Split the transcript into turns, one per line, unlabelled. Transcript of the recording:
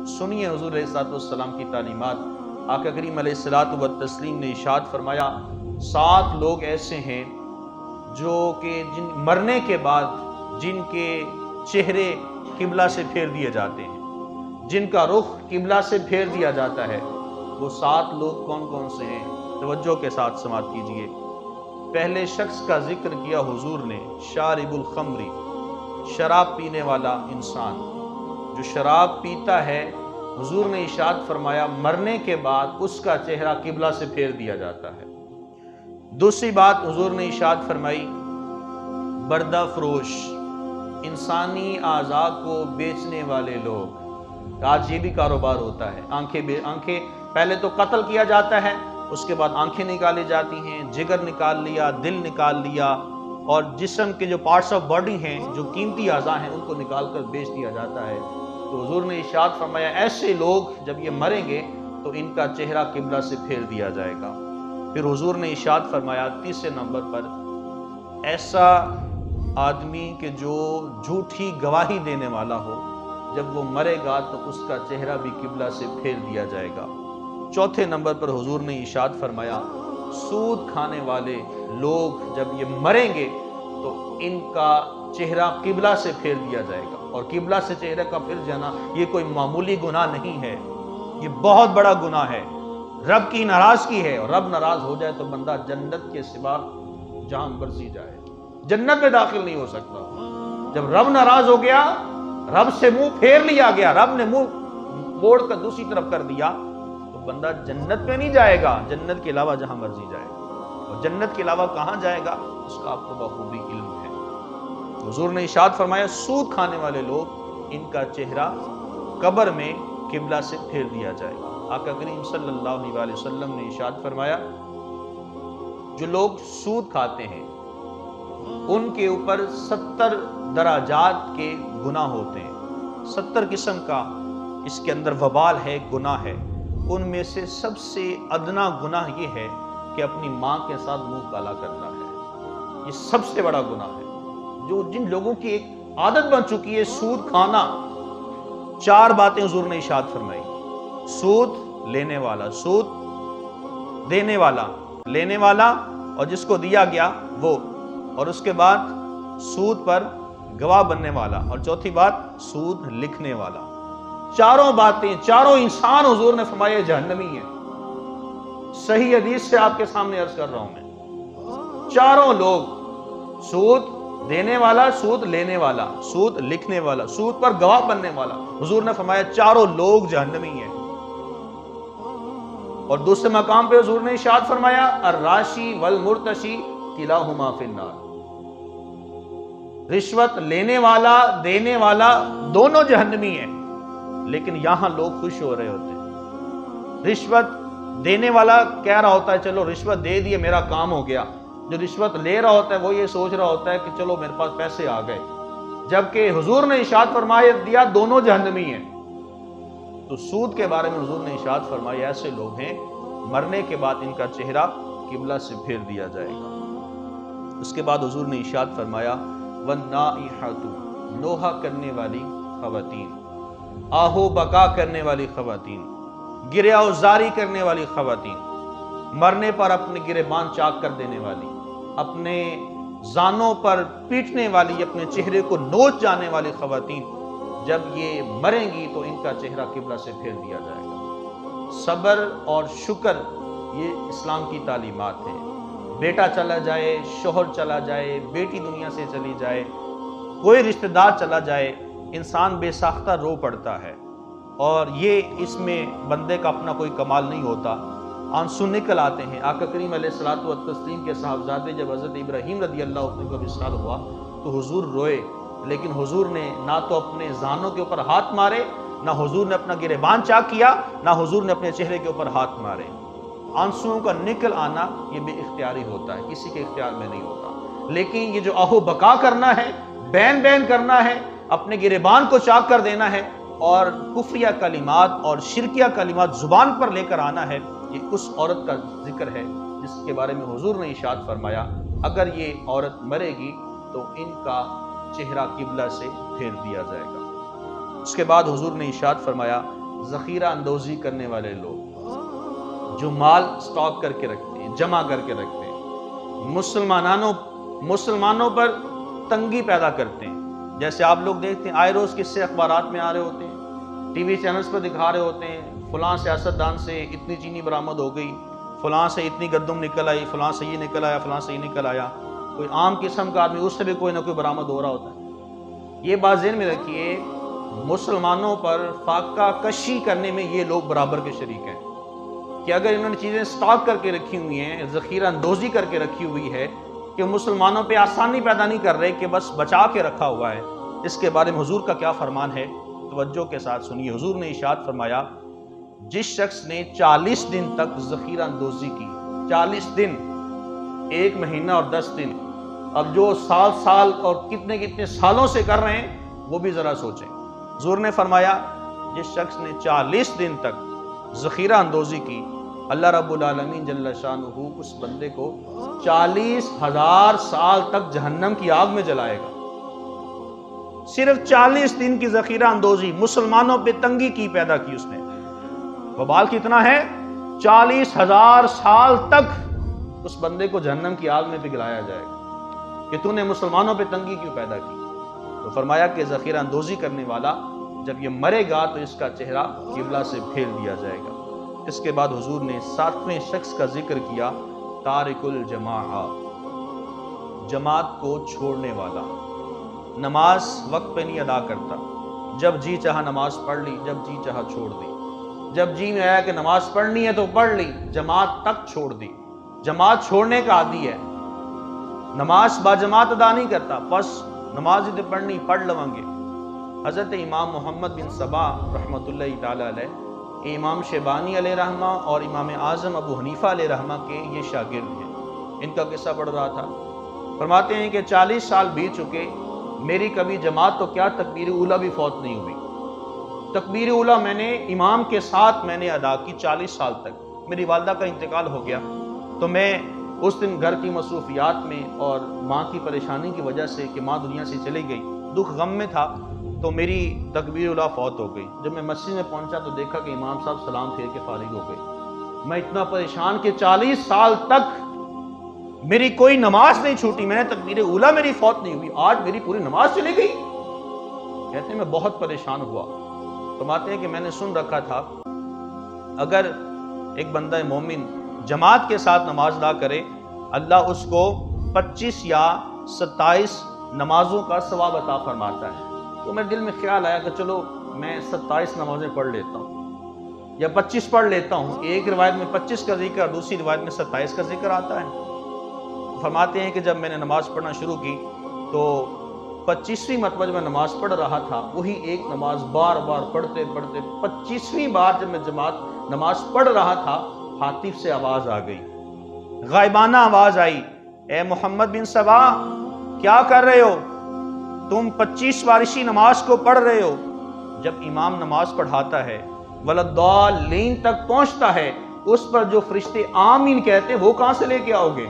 سنیے حضور علیہ السلام کی تعلیمات۔ آقا کریم علیہ الصلوۃ والتسلیم نے ارشاد فرمایا 7 لوگ ایسے ہیں جو کہ مرنے کے بعد جن کے چہرے قبلہ سے پھیر دیے جاتے ہیں، جن کا رخ قبلہ سے پھیر دیا جاتا ہے۔ وہ 7 لوگ کون کون سے ہیں؟ توجہ کے ساتھ سماعت کیجئے۔ پہلے شخص کا ذکر کیا حضور نے، شارب الخمری، شراب پینے والا انسان جو شراب پیتا ہے، حضور نے ارشاد فرمایا مرنے کے بعد اس کا چہرہ قبلہ سے پھیر دیا جاتا ہے۔ دوسری بات حضور نے ارشاد فرمائی بردہ فروش، انسانی اعضاء کو بیچنے والے لوگ۔ آج یہ بھی کاروبار ہوتا ہے، آنکھیں پہلے تو قتل کیا جاتا ہے، اس کے بعد آنکھیں نکالی جاتی ہیں، جگر نکال لیا، دل نکال لیا، اور جسم کے جو پارٹس آف باڈی ہیں، جو قیمتی اعضاء ہیں، ان کو نکال کر بیچ دیا جاتا ہے۔ تو حضور نے ارشاد فرمایا ایسے لوگ جب یہ مریں گے تو ان کا چہرہ قبلہ سے پھیر دیا جائے گا۔ پھر حضور نے ارشاد فرمایا تیسرے نمبر پر ایسا آدمی کہ جو جھوٹی گواہی دینے والا ہو، جب وہ مرے گا تو اس کا چہرہ بھی قبلہ سے پھیر دیا جائے گا۔ چوتھے نمبر پر حضور نے ارشاد فرمایا سود کھانے والے لوگ جب یہ مریں گے تو ان کا چہرہ قبلہ سے پھیر دیا جائے گا۔ اور قبلہ سے چہرے کا پھر جانا یہ کوئی معمولی گناہ نہیں ہے، یہ بہت بڑا گناہ ہے، رب کی ناراضگی ہے، اور رب ناراض ہو جائے تو بندہ جنت کے سوا جہاں مرضی جائے جنت میں داخل نہیں ہو سکتا۔ جب رب ناراض ہو گیا، رب سے منہ پھیر لیا گیا، رب نے منہ موڑ کر دوسری طرف کر دیا تو بندہ جنت میں نہیں جائے گا، جنت کے علاوہ جہاں مرضی جائے گا۔ اور جنت کے علاوہ کہاں جائے گا اس کا آپ کو بخوبی علم ہے۔ حضور نے ارشاد فرمایا سود کھانے والے لوگ ان کا چہرہ قبر میں قبلہ سے پھیر دیا جائے گا۔ آقا کریم صلی اللہ علیہ وسلم نے ارشاد فرمایا جو لوگ سود کھاتے ہیں ان کے اوپر 70 درجات کے گناہ ہوتے ہیں، 70 قسم کا اس کے اندر وبال ہے، گناہ ہے۔ ان میں سے سب سے ادنا گناہ یہ ہے کہ اپنی ماں کے ساتھ منہ کالا کرنا ہے، یہ سب سے بڑا گناہ ہے۔ جن لوگوں کی ایک عادت بن چکی ہے سود کھانا، 4 باتیں حضور نے ارشاد فرمائی، سود لینے والا، سود دینے والا، لینے والا اور جس کو دیا گیا وہ، اور اس کے بعد سود پر گواہ بننے والا، اور چوتھی بات سود لکھنے والا۔ 4 باتیں، 4 انسان حضور نے فرمایا جہنمی ہیں۔ صحیح حدیث سے آپ کے سامنے عرض کر رہا ہوں میں، 4 لوگ، سود دینے والا، سود لینے والا، سود لکھنے والا، سود پر گواہ بننے والا، حضور نے فرمایا 4 لوگ جہنمی ہیں۔ اور دوسرے مقام پہ حضور نے ارشاد فرمایا الراشی والمرتشی کلاہما فی النار، رشوت لینے والا دینے والا دونوں جہنمی ہیں، لیکن یہاں لوگ خوش ہو رہے ہوتے ہیں۔ رشوت دینے والا کہہ رہا ہوتا ہے چلو رشوت دے دیے میرا کام ہو گیا، جو رشوت لے رہا ہوتا ہے وہ یہ سوچ رہا ہوتا ہے کہ چلو میرے پاس پیسے آ گئے، جبکہ حضور نے ارشاد فرمایا دیا دونوں جہنمی ہیں۔ تو سود کے بارے میں حضور نے ارشاد فرمایا ایسے لوگ ہیں مرنے کے بعد ان کا چہرہ قبلہ سے پھیر دیا جائے گا۔ اس کے بعد حضور نے ارشاد فرمایا والنائحۃ، نوحہ کرنے والی خواتین، آہو بکا کرنے والی خواتین، گریہ وزاری کرنے والی خواتین، مرنے پر اپنے گریبان چاک کر دینے والی، اپنے زانوں پر پیٹنے والی، اپنے چہرے کو نوچ جانے والی خواتین جب یہ مریں گی تو ان کا چہرہ قبلہ سے پھیر دیا جائے گا۔ صبر اور شکر یہ اسلام کی تعلیمات ہیں۔ بیٹا چلا جائے، شوہر چلا جائے، بیٹی دنیا سے چلی جائے، کوئی رشتہ دار چلا جائے، انسان بے ساختہ رو پڑتا ہے، اور یہ اس میں بندے کا اپنا کوئی کمال نہیں ہوتا، آنسو نکل آتے ہیں۔ آقا کریم علیہ الصلوۃ والتسلیم کے صاحبزادے جب حضرت ابراہیم رضی اللہ عنہ کا وصال ہوا تو حضور روئے، لیکن حضور نے نہ تو اپنے زانوں کے اوپر ہاتھ مارے، نہ حضور نے اپنا گریبان چاک کیا، نہ حضور نے اپنے چہرے کے اوپر ہاتھ مارے۔ آنسوؤں کا نکل آنا یہ بے اختیاری ہوتا ہے، کسی کے اختیار میں نہیں ہوتا، لیکن یہ جو آہو بکا کرنا ہے، بین بین کرنا ہے، اپنے گریبان کو چاک کر دینا ہے، اور کفریہ کلمات اور شرکیہ کلمات زبان پر لے کر آنا ہے، یہ اس عورت کا ذکر ہے جس کے بارے میں حضور نے ارشاد فرمایا اگر یہ عورت مرے گی تو ان کا چہرہ قبلہ سے پھیر دیا جائے گا۔ اس کے بعد حضور نے ارشاد فرمایا ذخیرہ اندوزی کرنے والے لوگ جو مال سٹاک کر کے رکھتے ہیں، جمع کر کے رکھتے ہیں، مسلمانوں پر تنگی پیدا کرتے ہیں. جیسے آپ لوگ دیکھتے ہیں آئے روز کس سے اخبارات میں آ رہے ہوتے ہیں، ٹی وی چینلز پر دکھا رہے ہوتے ہیں فلاں سیاستدان سے اتنی چینی برآمد ہو گئی، فلاں سے اتنی گندم نکل آئی، فلاں سے یہ نکل آیا، فلاں سے یہ نکل آیا. کوئی عام قسم کا آدمی اس سے بھی کوئی نہ کوئی برآمد ہو رہا ہوتا ہے. یہ بات ذہن میں رکھیے، مسلمانوں پر فاقہ کشی کرنے میں یہ لوگ برابر کے شریک ہیں کہ اگر انہوں نے چیزیں سٹاک کر کے رکھی ہوئی ہیں، ذخیرہ اندوزی کر کے رکھی ہوئی ہے کہ مسلمانوں پہ آسانی پیدا نہیں کر رہے کہ بس بچا کے رکھا ہوا ہے. اس کے بارے میں حضور کا کیا فرمان ہے، توجہ کے ساتھ سنیے. حضور نے ارشاد فرمایا، جس شخص نے 40 دن تک ذخیرہ اندوزی کی، 40 دن، 1 مہینہ اور 10 دن، اب جو سال اور کتنے سالوں سے کر رہے ہیں وہ بھی ذرا سوچیں. حضور نے فرمایا جس شخص نے 40 دن تک ذخیرہ اندوزی کی، اللہ رب العالمین جل شانہ اس بندے کو 40,000 سال تک جہنم کی آگ میں جلائے گا. صرف 40 دن کی ذخیرہ اندوزی، مسلمانوں پہ تنگی کی پیدا کی اس نے. وبال کتنا ہے؟ 40,000 سال تک اس بندے کو جہنم کی آگ میں پگھلایا جائے گا کہ تو نے مسلمانوں پہ تنگی کیوں پیدا کی. تو فرمایا کہ ذخیرہ اندوزی کرنے والا جب یہ مرے گا تو اس کا چہرہ قبلہ سے پھیر دیا جائے گا. اس کے بعد حضور نے 7ویں شخص کا ذکر کیا، تارک الجماعہ، جماعت کو چھوڑنے والا. نماز وقت پہ نہیں ادا کرتا، جب جی چاہا نماز پڑھ لی، جب جی چاہا چھوڑ دی. جب جی میں آیا کہ نماز پڑھنی ہے تو پڑھ لی، جماعت تک چھوڑ دی. جماعت چھوڑنے کا عادی ہے، نماز با جماعت ادا نہیں کرتا، بس نماز ہی پڑھنی، پڑھ لوں گے. حضرت امام محمد بن صبا رحمۃ اللہ تعالی علیہ، امام شیبانی علیہ رحمہ اور امام اعظم ابو حنیفہ علیہ رحمہ کے یہ شاگرد ہیں. ان کا قصہ پڑھ رہا تھا. فرماتے ہیں کہ 40 سال بیت چکے، میری کبھی جماعت تو کیا تکبیر اولیٰ بھی فوت نہیں ہوئی. تکبیر اولیٰ میں نے امام کے ساتھ میں نے ادا کی 40 سال تک. میری والدہ کا انتقال ہو گیا تو میں اس دن گھر کی مصروفیات میں اور ماں کی پریشانی کی وجہ سے کہ ماں دنیا سے چلی گئی، دکھ غم میں تھا، تو میری تکبیر اولیٰ فوت ہو گئی. جب میں مسجد میں پہنچا تو دیکھا کہ امام صاحب سلام پھیر کے فارغ ہو گئے. میں اتنا پریشان کہ 40 سال تک میری کوئی نماز نہیں چھوٹی، میں نے تکبیر اولیٰ میری فوت نہیں ہوئی، آج میری پوری نماز چلی گئی. کہتے ہیں میں بہت پریشان ہوا. فرماتے ہیں کہ میں نے سن رکھا تھا اگر ایک بندہ مومن جماعت کے ساتھ نماز ادا کرے، اللہ اس کو 25 یا 27 نمازوں کا ثواب عطا فرماتا ہے. تو میرے دل میں خیال آیا کہ چلو میں 27 نمازیں پڑھ لیتا ہوں یا 25 پڑھ لیتا ہوں. ایک روایت میں 25 کا ذکر اور دوسری روایت میں 27 کا ذکر آتا ہے. فرماتے ہیں کہ جب میں نے نماز پڑھنا شروع کی تو 25ویں مرتبہ جب میں نماز پڑھ رہا تھا، وہی ایک نماز بار بار پڑھتے 25ویں بار جب میں نماز پڑھ رہا تھا، ہاتف سے آواز آ گئی، غائبانہ آواز آئی، اے محمد بن صبا کیا کر رہے ہو؟ تم 25 وارشی نماز کو پڑھ رہے ہو. جب امام نماز پڑھاتا ہے وَلَضَّالِّينَ تک پہنچتا ہے، اس پر جو فرشتے آمین کہتے ہیں وہ کہاں سے لے کے آؤ گے؟